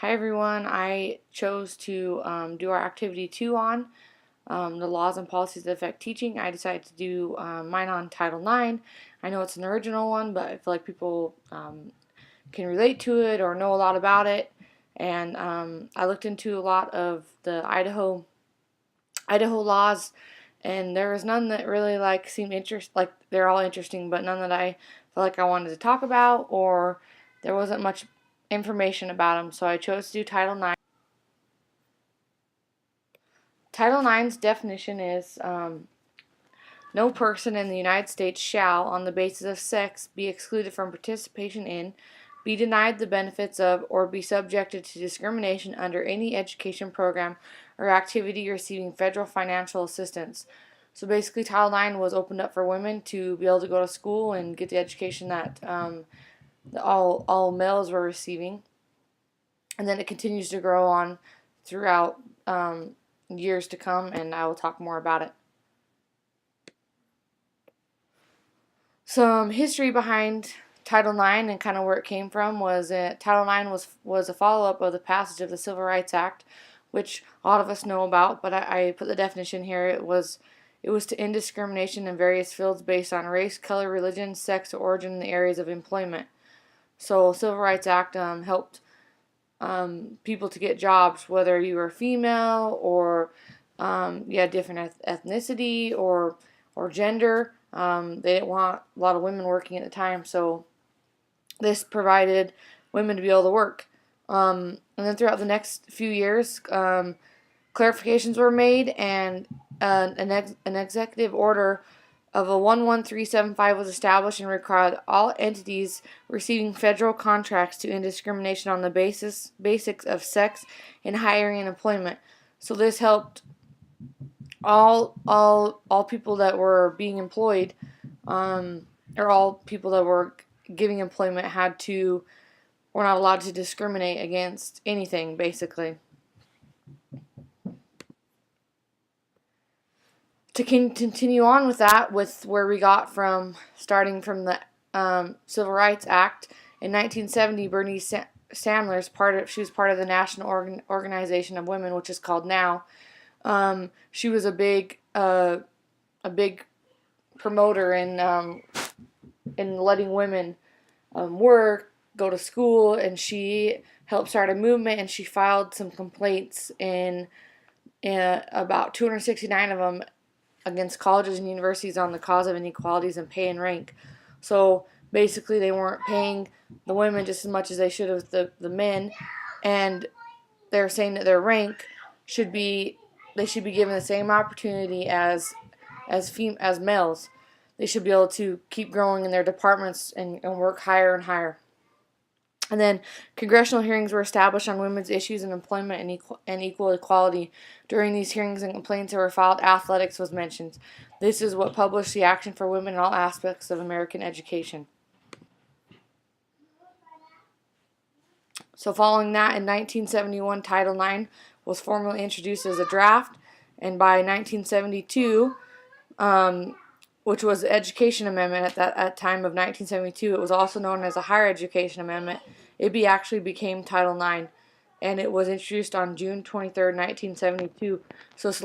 Hi everyone, I chose to do our activity 2 on the laws and policies that affect teaching. I decided to do mine on Title 9. I know it's an original one, but I feel like people can relate to it or know a lot about it. And I looked into a lot of the Idaho laws, and there was none that really seemed like they're all interesting, but none that I felt like I wanted to talk about, or there wasn't much information about them. So I chose to do Title 9. Title IX's definition is no person in the United States shall, on the basis of sex, be excluded from participation in, be denied the benefits of, or be subjected to discrimination under any education program or activity receiving federal financial assistance. So basically, Title IX was opened up for women to be able to go to school and get the education that all males were receiving. And then it continues to grow on throughout years to come, and I will talk more about it. Some history behind Title IX and kind of where it came from was Title IX was a follow-up of the passage of the Civil Rights Act, which a lot of us know about, but I put the definition here. It was to end discrimination in various fields based on race, color, religion, sex, or origin in the areas of employment. So Civil Rights Act helped people to get jobs, whether you were female or you had different ethnicity or gender. They didn't want a lot of women working at the time, so this provided women to be able to work. And then throughout the next few years, clarifications were made, and an executive order of a 11375 was established and required all entities receiving federal contracts to end discrimination on the basics of sex in hiring and employment. So this helped all people that were being employed, or all people that were giving employment were not allowed to discriminate against anything, basically. To continue on with that, with where we got from, starting from the Civil Rights Act in 1970, Bernice Sanders, she was part of the National Organization of Women, which is called NOW. She was a big promoter in letting women work, go to school, and she helped start a movement, and she filed some complaints in about 269 of them against colleges and universities on the cause of inequalities in pay and rank. So basically, they weren't paying the women just as much as they should have the men, and they're saying that their rank they should be given the same opportunity as males. They should be able to keep growing in their departments and work higher and higher. And then congressional hearings were established on women's issues in employment and equal equality. During these hearings and complaints that were filed, athletics was mentioned. This is what published the Action for Women in All Aspects of American Education. So following that, in 1971, Title IX was formally introduced as a draft, and by 1972, which was the Education Amendment at time of 1972, it was also known as a Higher Education Amendment. It actually became Title IX, and it was introduced on June 23rd, 1972. So this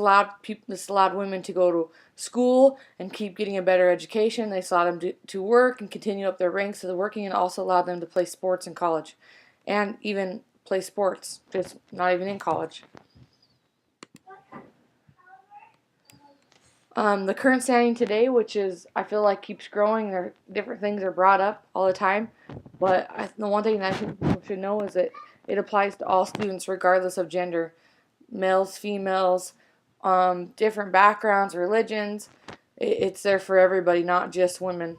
allowed women to go to school and keep getting a better education. This allowed them to work and continue up their ranks of the working, and also allowed them to play sports in college, and even play sports, just not even in college. The current standing today, which is, I feel like, keeps growing. Different things are brought up all the time, but the one thing that I think people should know is that it applies to all students regardless of gender, males, females, different backgrounds, religions. It's there for everybody, not just women.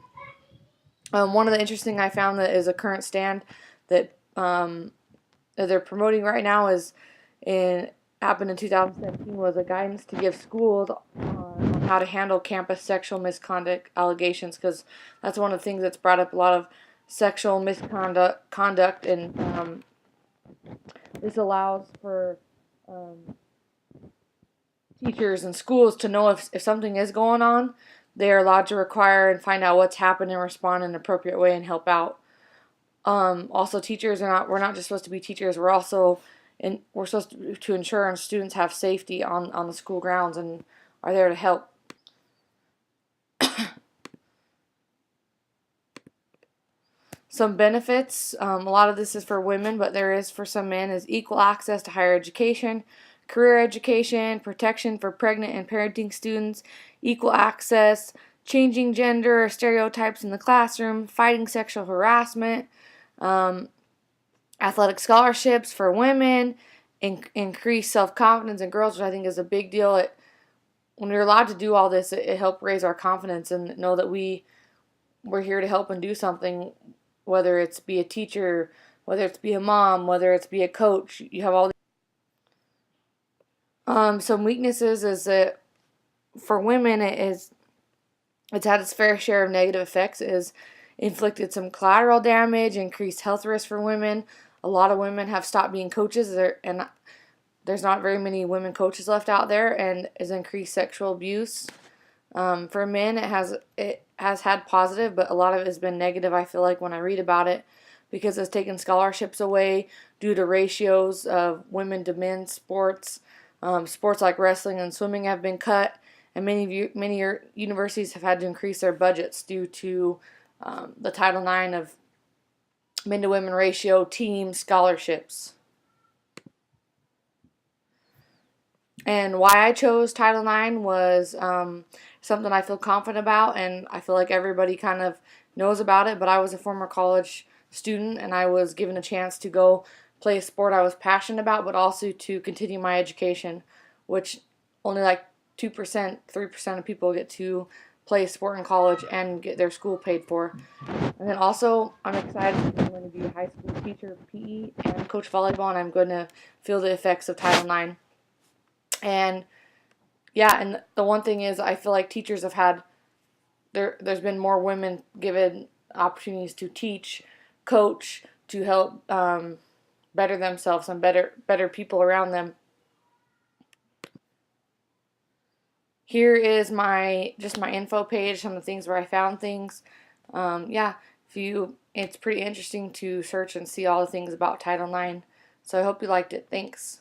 One of the interesting I found that is a current stand that they're promoting right now happened in 2017, was a guidance to give schools on how to handle campus sexual misconduct allegations, because that's one of the things that's brought up, a lot of sexual misconduct, and this allows for teachers and schools to know if something is going on. They are allowed to require and find out what's happened and respond in an appropriate way and help out. Also, teachers are not. We're not just supposed to be teachers. We're also we're supposed to ensure our students have safety on the school grounds and are there to help. Some benefits. A lot of this is for women, but there is for some men. Is equal access to higher education, career education, protection for pregnant and parenting students, equal access, changing gender stereotypes in the classroom, fighting sexual harassment, um, athletic scholarships for women, increase self-confidence in girls, which I think is a big deal. When we're allowed to do all this, it helps raise our confidence and know that we're here to help and do something, whether it's be a teacher, whether it's be a mom, whether it's be a coach. You have all some weaknesses is that for women it's had its fair share of negative effects. It has inflicted some collateral damage, increased health risks for women. A lot of women have stopped being coaches, and there's not very many women coaches left out there, and has increased sexual abuse. For men, it has had positive, but a lot of it has been negative. I feel like when I read about it, because it's taken scholarships away due to ratios of women to men's sports. Sports like wrestling and swimming have been cut, and many universities have had to increase their budgets due to the Title IX of men to women ratio, team scholarships. And why I chose Title IX was something I feel confident about, and I feel like everybody kind of knows about it. But I was a former college student, and I was given a chance to go play a sport I was passionate about, but also to continue my education, which only like 2%, 3% of people get to play a sport in college and get their school paid for. And then also, I'm excited because I'm going to be a high school teacher of PE and coach volleyball, and I'm going to feel the effects of Title IX. And yeah, and the one thing is, I feel like teachers have had there's been more women given opportunities to teach, coach, to help better themselves and better people around them. Here is my info page, some of the things where I found things. Yeah, it's pretty interesting to search and see all the things about Title IX. So I hope you liked it. Thanks.